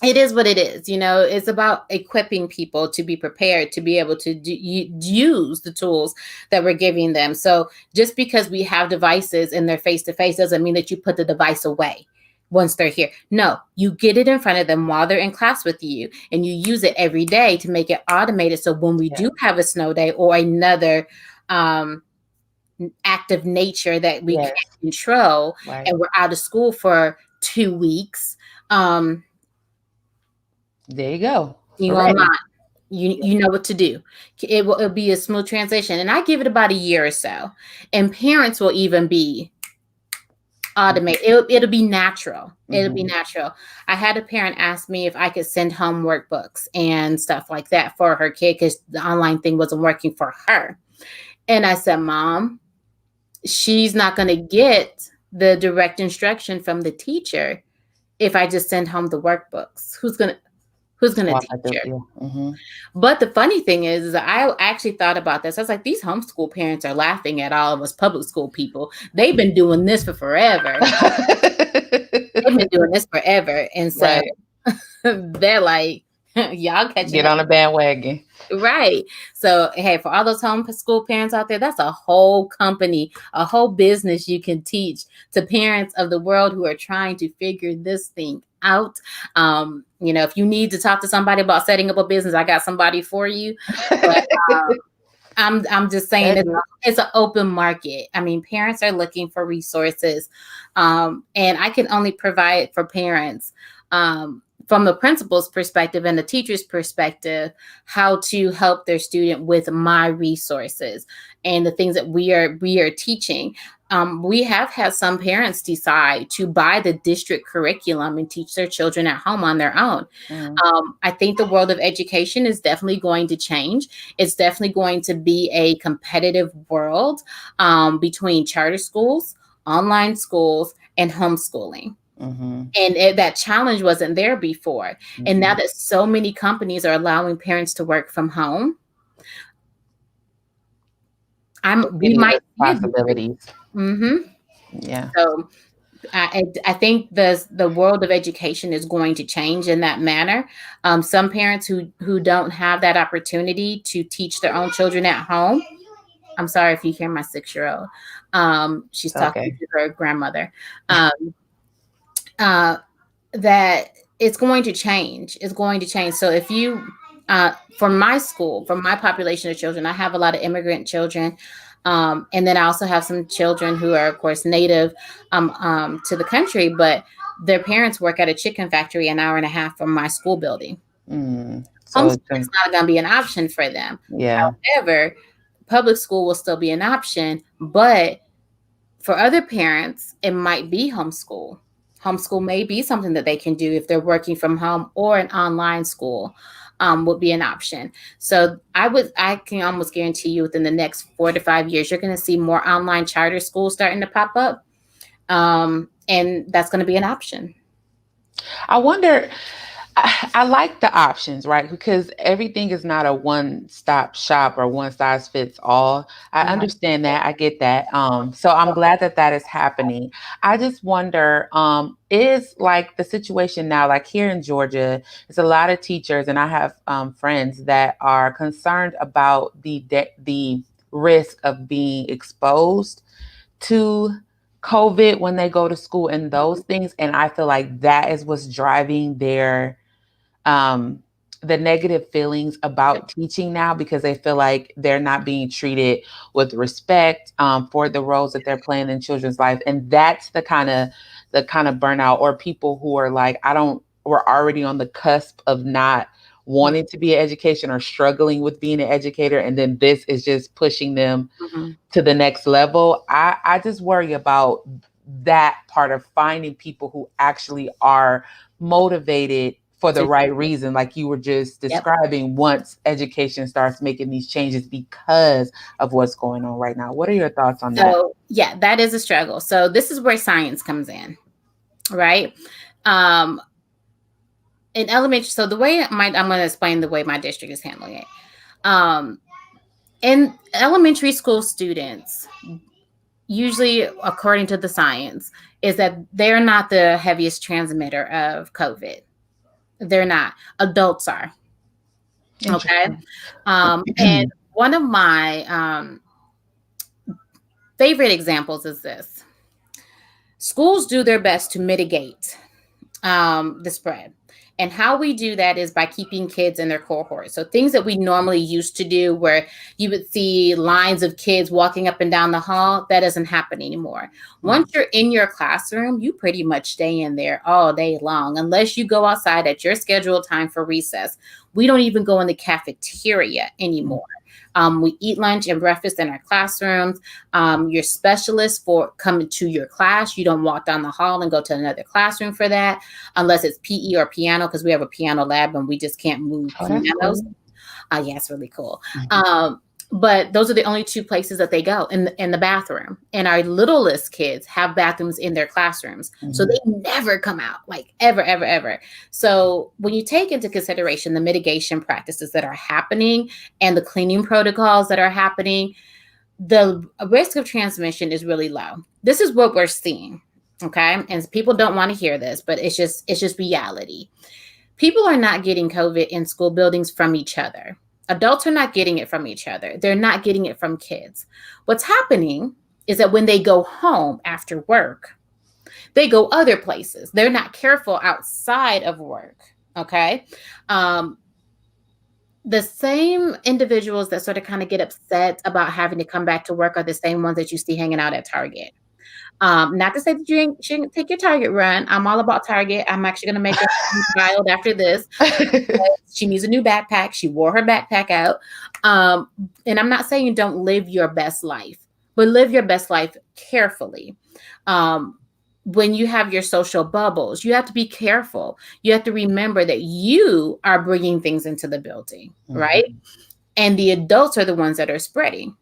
it is what it is. It's about equipping people to be prepared to be able to use the tools that we're giving them. So just because we have devices and they're face-to-face doesn't mean that you put the device away once they're here. No, you get it in front of them while they're in class with you, and you use it every day to make it automated. So when we do have a snow day or another act of nature that we can't control, and we're out of school for 2 weeks, There you go. You For online. ready. You know what to do. It'll be a smooth transition. And I give it about a year or so. And parents will even be automated. It'll be natural. It'll be Mm-hmm. natural. I had a parent ask me if I could send home workbooks and stuff like that for her kid because the online thing wasn't working for her. And I said, Mom, she's not going to get the direct instruction from the teacher if I just send home the workbooks. Who's gonna Walk teach right through. her? Yeah. Mm-hmm. But the funny thing is I actually thought about this. I was like, these homeschool parents are laughing at all of us public school people. They've been doing this for forever. They've been doing this forever. And so Right. they're like, y'all catching Get up. on a bandwagon. Right. So, hey, for all those homeschool parents out there, that's a whole company, a whole business you can teach to parents of the world who are trying to figure this thing out. If you need to talk to somebody about setting up a business, I got somebody for you. But I'm just saying That it's an open market. I mean, parents are looking for resources, and I can only provide for parents from the principal's perspective and the teacher's perspective how to help their student with my resources and the things that we are teaching. We have had some parents decide to buy the district curriculum and teach their children at home on their own. mm, I think the world of education is definitely going to change. It's definitely going to be a competitive world between charter schools, online schools, and homeschooling. mm-hmm. And that challenge wasn't there before. And now Mm-mm. that so many companies are allowing parents to work from home, we Many might other see a difference. possibilities. hmm Yeah. So I think the world of education is going to change in that manner. Some parents who don't have that opportunity to teach their own children at home. I'm sorry if you hear my 6-year-old. She's It's talking okay. to her grandmother. Um, uh, that it's going to change. It's going to change. So if you, from my school, from my population of children, I have a lot of immigrant children. And then I also have some children who are, of course, native to the country, but their parents work at a chicken factory an hour and a half from my school building. So Homeschooling it's is not going to be an option for them. yeah. However, public school will still be an option, but for other parents, it might be homeschool. Homeschool may be something that they can do if they're working from home, or an online school would be an option. So I can almost guarantee you within the next 4 to 5 years, you're going to see more online charter schools starting to pop up. And that's going to be an option. I wonder. I like the options, right? Because everything is not a one-stop shop or one size fits all. I Right. understand that. I get that. So I'm glad that that is happening. I just wonder, is like the situation now, like here in Georgia, it's a lot of teachers, and I have friends that are concerned about the risk of being exposed to COVID when they go to school and those things. And I feel like that is what's driving um, the negative feelings about teaching now because they feel like they're not being treated with respect for the roles that they're playing in children's life, and that's the kind of burnout or people who are like, I don't, we're already on the cusp of not wanting to be an education or struggling with being an educator, and then this is just pushing them Mhm. to the next level. I just worry about that part of finding people who actually are motivated for the To- right reason, like you were just Yep. describing, once education starts making these changes because of what's going on right now. What are your thoughts on that? So yeah, that is a struggle. So this is where science comes in, right? Um, in elementary, so I'm going to explain the way my district is handling it. Um, in elementary school students, usually according to the science, is that they're not the heaviest transmitter of COVID. They're not. Adults are. Okay. Interesting. And one of my favorite examples is this: schools do their best to mitigate the spread. And how we do that is by keeping kids in their cohort. So things that we normally used to do where you would see lines of kids walking up and down the hall, that doesn't happen anymore. Once you're in your classroom, you pretty much stay in there all day long, unless you go outside at your scheduled time for recess. We don't even go in the cafeteria anymore. We eat lunch and breakfast in our classrooms. Your specialist for coming to your class, you don't walk down the hall and go to another classroom for that, unless it's PE or piano, because we have a piano lab and we just can't move Oh, that's pianos. cool. Yeah, it's really cool. Mhm. But those are the only two places that they go in the bathroom. And our littlest kids have bathrooms in their classrooms. So Mhm. they never come out, like ever, ever, ever. So when you take into consideration the mitigation practices that are happening and the cleaning protocols that are happening, the risk of transmission is really low. This is what we're seeing. Okay. And people don't want to hear this, but it's just reality. People are not getting COVID in school buildings from each other. Adults are not getting it from each other. They're not getting it from kids. What's happening is that when they go home after work, they go other places. They're not careful outside of work. Okay. Um, the same individuals that sort of kind of get upset about having to come back to work are the same ones that you see hanging out at Target. Not to say that shouldn't take your Target run. I'm all about Target. I'm actually going to make a child after this. She needs a new backpack. She wore her backpack out. Um, and I'm not saying don't live your best life, but live your best life carefully. Um, when you have your social bubbles, you have to be careful. You have to remember that you are bringing things into the building, right? Mhm. And the adults are the ones that are spreading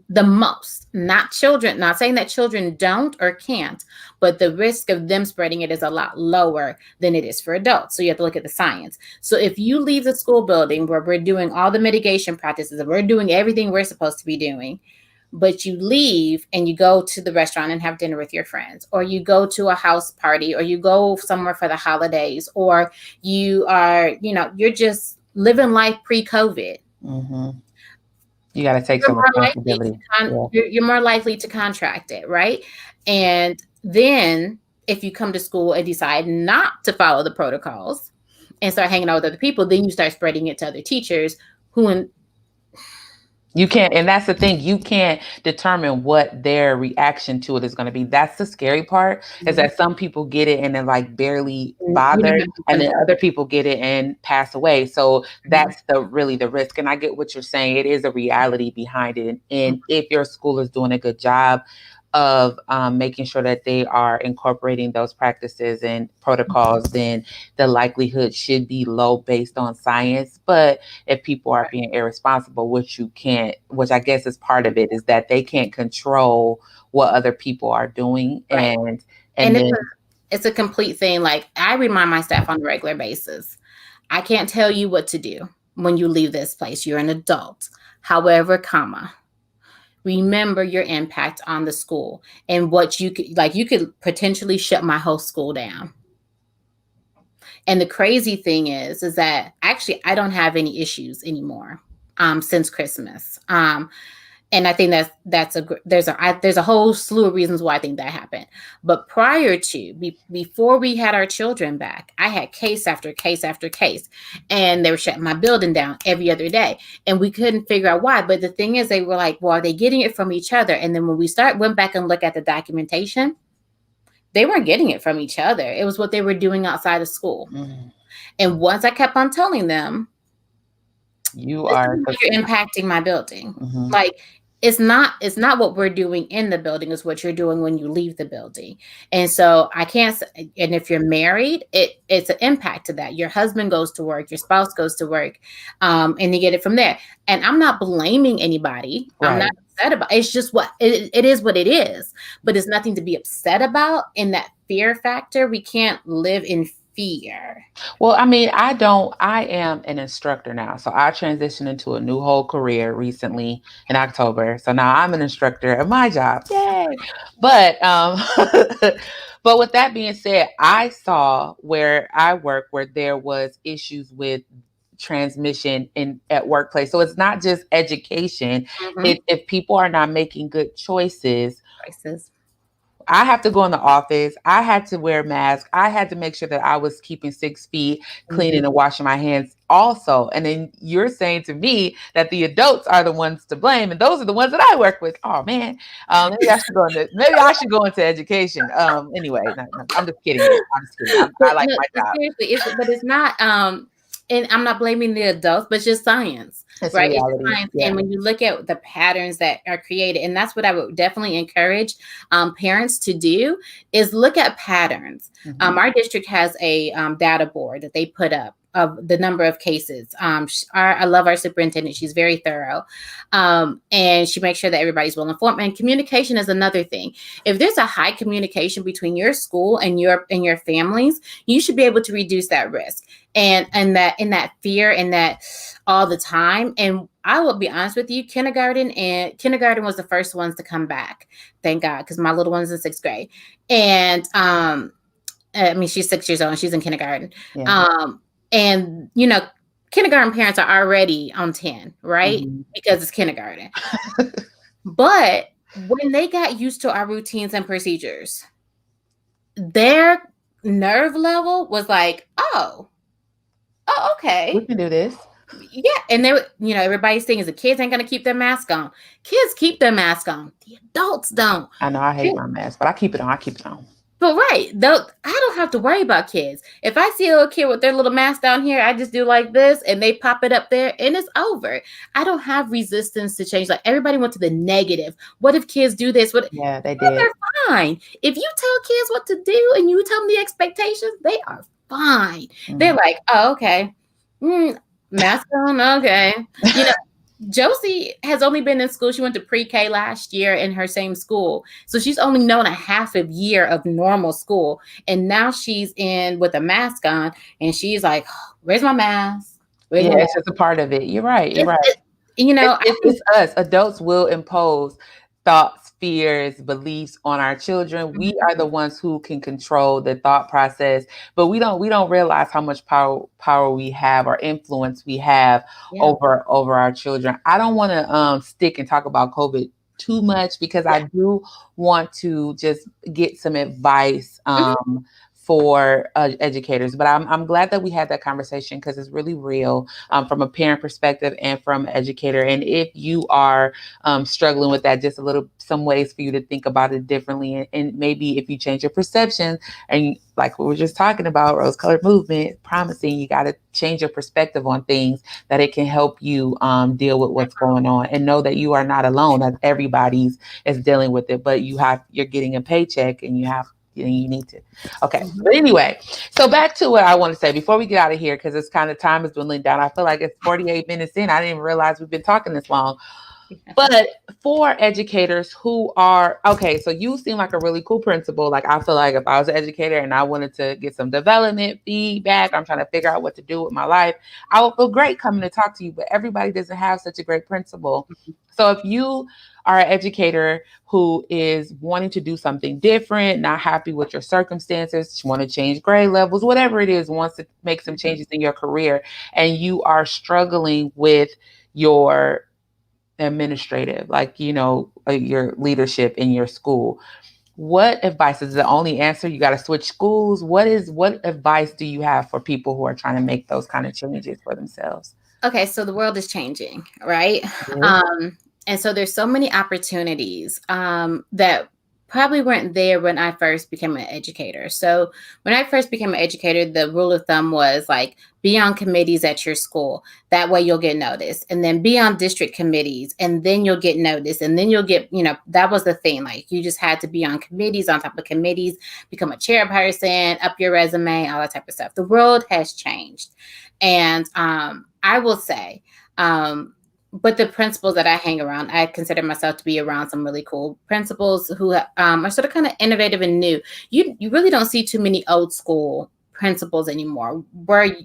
the most, not children. Not saying that children don't or can't, but the risk of them spreading it is a lot lower than it is for adults. So you have to look at the science. So if you leave the school building where we're doing all the mitigation practices and we're doing everything we're supposed to be doing, but you leave and you go to the restaurant and have dinner with your friends, or you go to a house party, or you go somewhere for the holidays, or you are, you're just living life pre-COVID, Mhm. You got to take you're some more likely responsibility. Yeah. you're more likely to contract it, right? And then if you come to school and decide not to follow the protocols and start hanging out with other people, then you start spreading it to other teachers who in You can't, and that's the thing. You can't determine what their reaction to it is going to be. That's the scary part, is Mhm. that some people get it and they're like barely You don't bothered, have any and then control. other people get it and pass away. So Mhm. that's the risk. And I get what you're saying. It is a reality behind it. And if your school is doing a good job of making sure that they are incorporating those practices and protocols, then the likelihood should be low based on science. But if people are being irresponsible, which you can't, which I guess is part of it, is that they can't control what other people are doing, Right. and And then it's a complete thing. Like I remind my staff on a regular basis. I can't tell you what to do when you leave this place. You're an adult. However, comma, remember your impact on the school and what you could potentially shut my whole school down. And the crazy thing is that actually I don't have any issues anymore since Christmas. And I think there's a whole slew of reasons why I think that happened. But prior to before we had our children back, I had case after case after case, and they were shutting my building down every other day, and we couldn't figure out why. But the thing is, they were like, "Well, are they getting it from each other?" And then when we went back and look at the documentation, they weren't getting it from each other. It was what they were doing outside of school. mm, And once I kept on telling them, you this are is how you're impacting my building. mhm. Like it's not what we're doing in the building, is what you're doing when you leave the building. And so I can't and if you're married, it's an impact to that. Your husband goes to work, your spouse goes to work, and you get it from there. And I'm not blaming anybody. I'm not Right. upset about it's just it is what it is. But it's nothing to be upset about. In that fear factor, we can't live in fear. Well, I am an instructor now. So I transitioned into a new whole career recently in October. So now I'm an instructor at my job. Yay. But but with that being said, I saw where I work where there was issues with transmission in at workplace. So it's not just education. Mhm. If people are not making good choices, Choices. I have to go in the office. I had to wear a mask. I had to make sure that I was keeping 6 feet, cleaning Mhm. and washing my hands also. And then you're saying to me that the adults are the ones to blame, and those are the ones that I work with. Oh man, maybe I should go into education. Anyway, no, no, I'm just kidding. I'm just kidding. I But like no, my job. seriously, it's not and I'm not blaming the adults, but it's just science, It's a right? It's just reality. science. Yeah. And when you look at the patterns that are created, and that's what I would definitely encourage parents to do is look at patterns. Hmm. Our district has a data board that they put up of the number of cases. I love our superintendent; she's very thorough, and she makes sure that everybody's well informed. And communication is another thing. If there's a high communication between your school and your families, you should be able to reduce that risk and that fear and that all the time. And I will be honest with you, kindergarten was the first ones to come back, thank God, because my little one's in sixth grade. And I mean, she's 6 years old and she's in kindergarten. Yeah. um and kindergarten parents are already on 10, right? Hmm. Because it's kindergarten. But when they got used to our routines and procedures, their nerve level was like, oh, We okay. can do this. Yeah. And everybody's saying is the kids ain't gonna keep their mask on. Kids keep their mask on. The adults don't. I know I hate my mask, but I keep it on. I keep it on. But right, though, I don't have to worry about kids. If I see a little kid with their little mask down here, I just do like this, and they pop it up there, and it's over. I don't have resistance to change. Like everybody went to the negative. What if kids do this? What? Yeah, they Kids did. are fine. If you tell kids what to do and you tell them the expectations, they are fine. They're Mhm. like, oh, okay, mask on, okay. You know, Josie has only been in school. She went to pre-K last year in her same school. So she's only known a half a year of normal school. And now she's in with a mask on and she's like, where's my mask? Where's Yeah, my mask? it's just a part of it. You're right. You're It's, right. it, I It's us. Adults will impose thoughts, fears, beliefs on our children. We Mhm. are the ones who can control the thought process, but we don't realize how much power we have or influence we have Yeah. over our children. I don't want to stick and talk about COVID too much because Yeah. I do want to just get some advice Mhm. for educators. But I'm glad that we had that conversation because it's really real from a parent perspective and from an educator. And if you are struggling with that, just a little, some ways for you to think about it differently. And maybe if you change your perception and like we were just talking about, rose colored movement, promising you got to change your perspective on things that it can help you deal with what's going on and know that you are not alone, that everybody's is dealing with it, but you're getting a paycheck and you need to. Okay. Mhm. But anyway, so back to what I want to say before we get out of here, because it's kind of time is dwindling down. I feel like it's 48 minutes in. I didn't even realize we've been talking this long. But for educators who are okay, so you seem like a really cool principal. Like I feel like if I was an educator and I wanted to get some development feedback, I'm trying to figure out what to do with my life, I would feel great coming to talk to you. But everybody doesn't have such a great principal. So if you are an educator who is wanting to do something different, not happy with your circumstances, want to change grade levels, whatever it is, wants to make some changes in your career, and you are struggling with your administrative, like your leadership in your school, what advice is the only answer? You got to switch schools. What advice do you have for people who are trying to make those kind of changes for themselves? Okay, so the world is changing, right? Yes. And so there's so many opportunities that probably weren't there when I first became an educator. So when I first became an educator, the rule of thumb was like be on committees at your school. That way you'll get noticed. And then be on district committees and then you'll get noticed. And then you'll get, that was the thing. Like you just had to be on committees, on top of committees, become a chairperson, up your resume, all that type of stuff. The world has changed. And I will say, but the principals that I hang around, I consider myself to be around some really cool principals who are sort of kind of innovative and new. You really don't see too many old school principals anymore. Where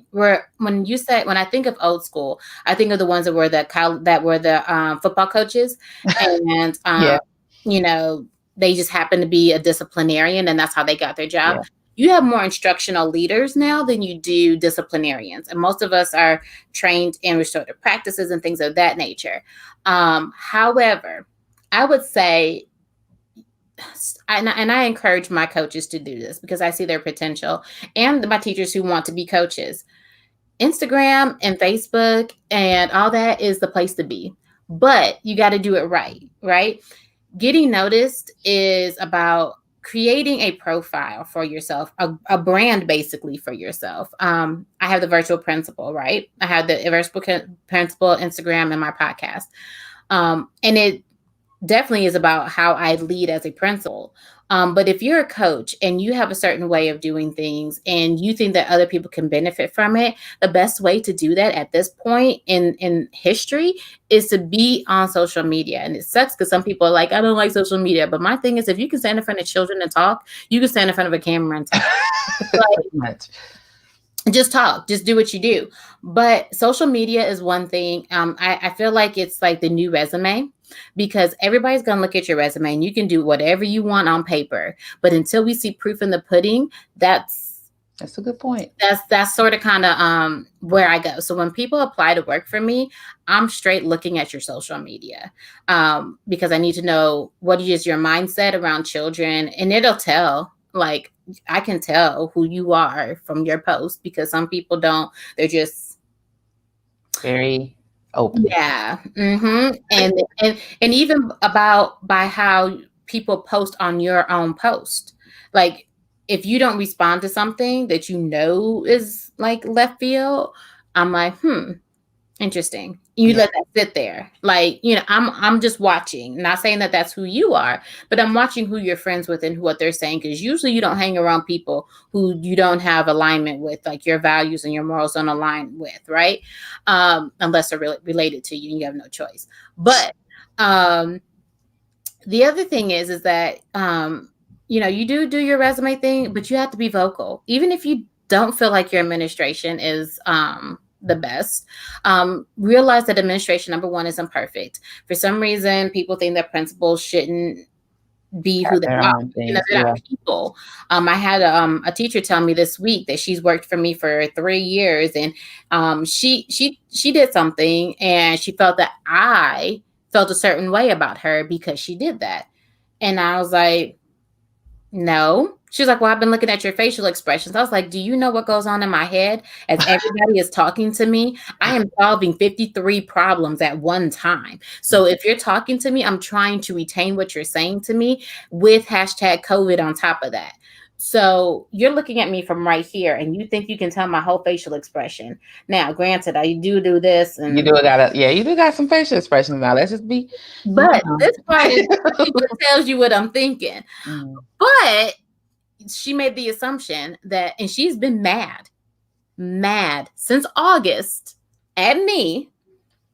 when I think of old school, I think of the ones that were the football coaches, and Yeah. you know they just happen to be a disciplinarian, and that's how they got their job. Yeah. You have more instructional leaders now than you do disciplinarians, and most of us are trained in restorative practices and things of that nature. However, I would say and I encourage my coaches to do this because I see their potential, and my teachers who want to be coaches. Instagram and Facebook and all that is the place to be. But you got to do it right, right? Getting noticed is about creating a profile for yourself, a brand basically for yourself. I have the virtual principal, right? I have the virtual principal Instagram and my podcast. And it definitely is about how I lead as a principal. But if you're a coach and you have a certain way of doing things and you think that other people can benefit from it, the best way to do that at this point in history is to be on social media. And it sucks because some people are like, I don't like social media. But my thing is, if you can stand in front of children and talk, you can stand in front of a camera and talk. Pretty much. Just talk, just do what you do. But social media is one thing. I feel like it's like the new resume because everybody's going to look at your resume and you can do whatever you want on paper. But until we see proof in the pudding, That's a good point. that's sort of kind of where I go. So when people apply to work for me, I'm straight looking at your social media because I need to know what is your mindset around children, and it'll tell. Like I can tell who you are from your post because some people don't. They're just Very open. yeah, and even about by how people post on your own post, like if you don't respond to something that you know is like left field, I'm like, interesting. You Yeah. let that sit there. Like, I'm just watching. Not saying that that's who you are, but I'm watching who you're friends with and what they're saying because usually you don't hang around people who you don't have alignment with, like your values and your morals don't align with, right? Unless they're related to you and you have no choice. But um the other thing is that you do your resume thing, but you have to be vocal. Even if you don't feel like your administration is the best, realize that administration number one is imperfect. For some reason, people think that principals shouldn't be Have who they their are. own things. They're not Yeah. people. I had a teacher tell me this week that she's worked for me for 3 years, and she did something, and she felt that I felt a certain way about her because she did that, and I was like, no. She's like, well, I've been looking at your facial expressions. I was like, do you know what goes on in my head as everybody is talking to me? I am solving 53 problems at one time. So if you're talking to me, I'm trying to retain what you're saying to me with hashtag COVID on top of that. So you're looking at me from right here and you think you can tell my whole facial expression. Now, granted, I do this You and do got yeah, you do got some facial expressions now. Let's just be, you but know. this part is what tells you what I'm thinking. Mm. But she made the assumption that, and she's been mad since August at me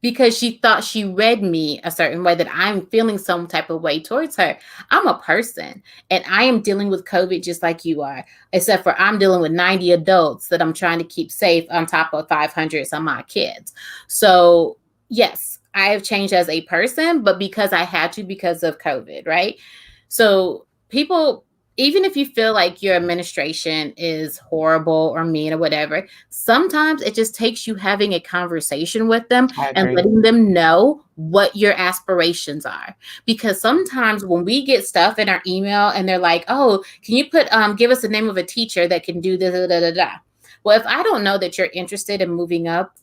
because she thought she read me a certain way, that I'm feeling some type of way towards her. I'm a person and I am dealing with COVID just like you are, except for I'm dealing with 90 adults that I'm trying to keep safe on top of 500 some odd kids. So, yes, I have changed as a person, but because I had to because of COVID, right? So, people, even if you feel like your administration is horrible or mean or whatever, sometimes it just takes you having a conversation with them I and agree. letting them know what your aspirations are. Because sometimes when we get stuff in our email and they're like, oh, can you give us the name of a teacher that can do this, da, da, da, da. Well, if I don't know that you're interested in moving up,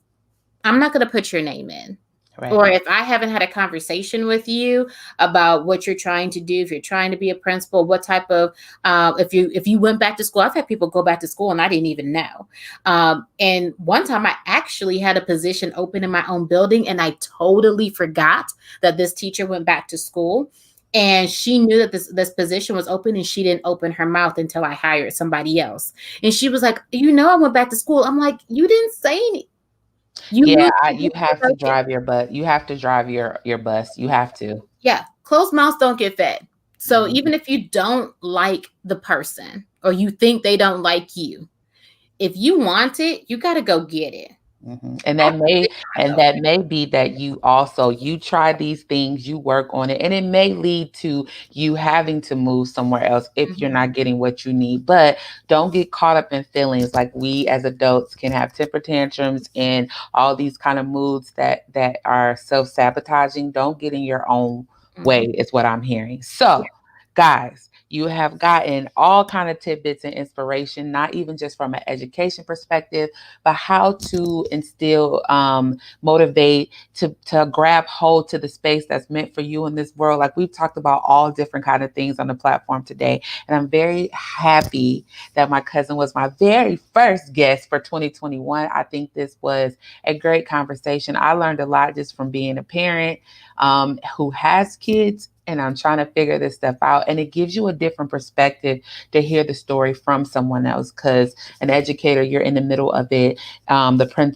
I'm not going to put your name in. Right. Or if I haven't had a conversation with you about what you're trying to do, if you're trying to be a principal, what type of if you went back to school, I've had people go back to school and I didn't even know. And one time I actually had a position open in my own building, and I totally forgot that this teacher went back to school. And she knew that this position was open, and she didn't open her mouth until I hired somebody else. And she was like, I went back to school. I'm like, you didn't say anything. You Yeah, knew you have to okay. drive your butt. You have to drive your bus. You have to. Yeah, closed mouths don't get fed. So Mhm. even if you don't like the person or you think they don't like you, if you want it, you got to go get it. Mhm. And I that can may fix and myself. that may be that you try these things, you work on it, and it may lead to you having to move somewhere else if you're Mhm, not getting what you need. But don't get caught up in feelings. Like, we as adults can have temper tantrums and all these kind of moods that are self-sabotaging. Don't get in your own way mhm. is what I'm hearing. So, Guys, you have gotten all kind of tidbits and inspiration, not even just from an education perspective, but how to instill, motivate, to grab hold to the space that's meant for you in this world. Like we've talked about all different kind of things on the platform today, and I'm very happy that my cousin was my very first guest for 2021. I think this was a great conversation. I learned a lot just from being a parent, who has kids, and I'm trying to figure this stuff out. And it gives you a different perspective to hear the story from someone else. Because an educator, you're in the middle of it.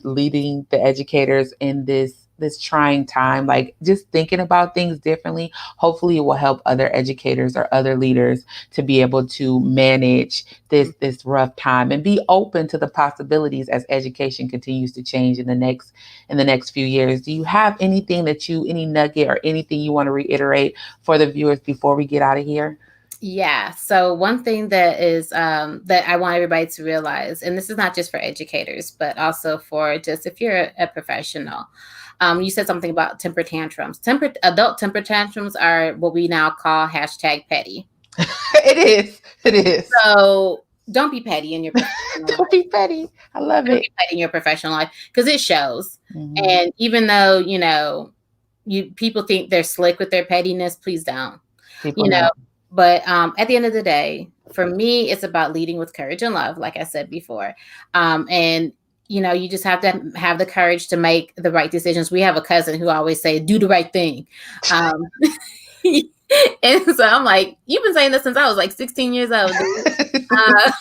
Leading the educators in this trying time, like just thinking about things differently. Hopefully, it will help other educators or other leaders to be able to manage this rough time and be open to the possibilities as education continues to change in the next few years. Do you have anything any nugget or anything you want to reiterate for the viewers before we get out of here? Yeah. So one thing that is that I want everybody to realize, and this is not just for educators, but also for just if you're a professional. You said something about temper tantrums. Adult temper tantrums are what we now call hashtag petty. It is. It is. So don't be petty in your professional Don't life. be petty. I love Don't it. be petty in your professional life because it shows. Mhm. And even though you people think they're slick with their pettiness, please don't. People You know, know. but at the end of the day, for me, it's about leading with courage and love, like I said before. And you just have to have the courage to make the right decisions. We have a cousin who always say, "Do the right thing." Um, and so I'm like, "You've been saying this since I was like 16 years old, dude. Uh,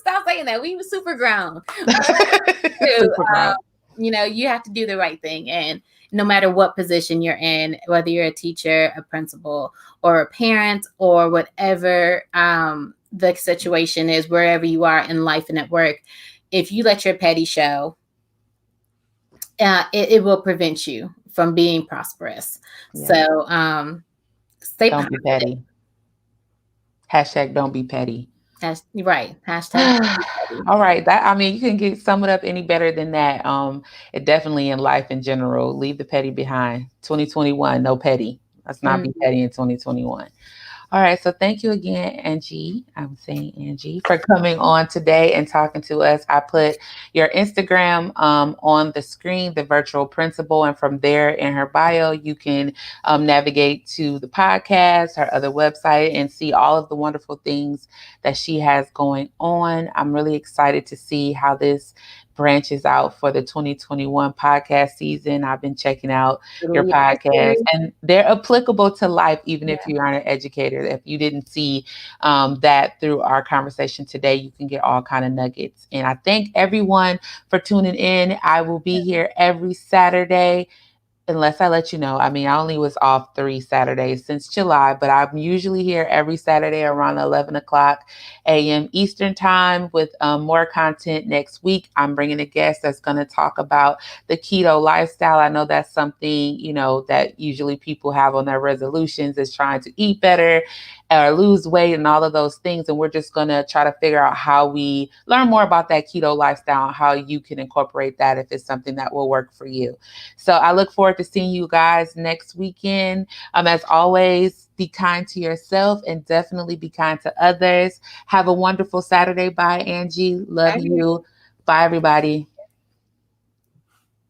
stop saying that. We were super grown." To, Super proud. you have to do the right thing. And no matter what position you're in, whether you're a teacher, a principal, or a parent, or whatever the situation is, wherever you are in life and at work, if you let your petty show, it will prevent you from being prosperous. Yeah. So stay Don't be positive. petty. Hashtag don't be petty. Right. Hashtag don't be petty. All right. That, I mean, you can get sum it up any better than that. It definitely in life in general. Leave the petty behind. 2021, no petty. Let's not be Mhm. petty in 2021. All right. So thank you again, Angie. I'm saying Angie for coming on today and talking to us. I put your Instagram on the screen, the virtual principal, and from there in her bio, you can navigate to the podcast, her other website, and see all of the wonderful things that she has going on. I'm really excited to see how this branches out for the 2021 podcast season. I've been checking out your Yeah, podcast, and they're applicable to life, even if yeah. you aren't an educator. If you didn't see that through our conversation today, you can get all kind of nuggets. And I thank everyone for tuning in. I will be here every Saturday unless I let you know. I mean, I only was off 3 Saturdays since July, but I'm usually here every Saturday around 11 o'clock a.m. Eastern time with more content next week. I'm bringing a guest that's going to talk about the keto lifestyle. I know that's something, that usually people have on their resolutions is trying to eat better or lose weight and all of those things. And we're just going to try to figure out how we learn more about that keto lifestyle and how you can incorporate that if it's something that will work for you. So I look forward to seeing you guys next weekend. As always, be kind to yourself and definitely be kind to others. Have a wonderful Saturday. Bye, Angie. Love Bye. you. Bye, everybody.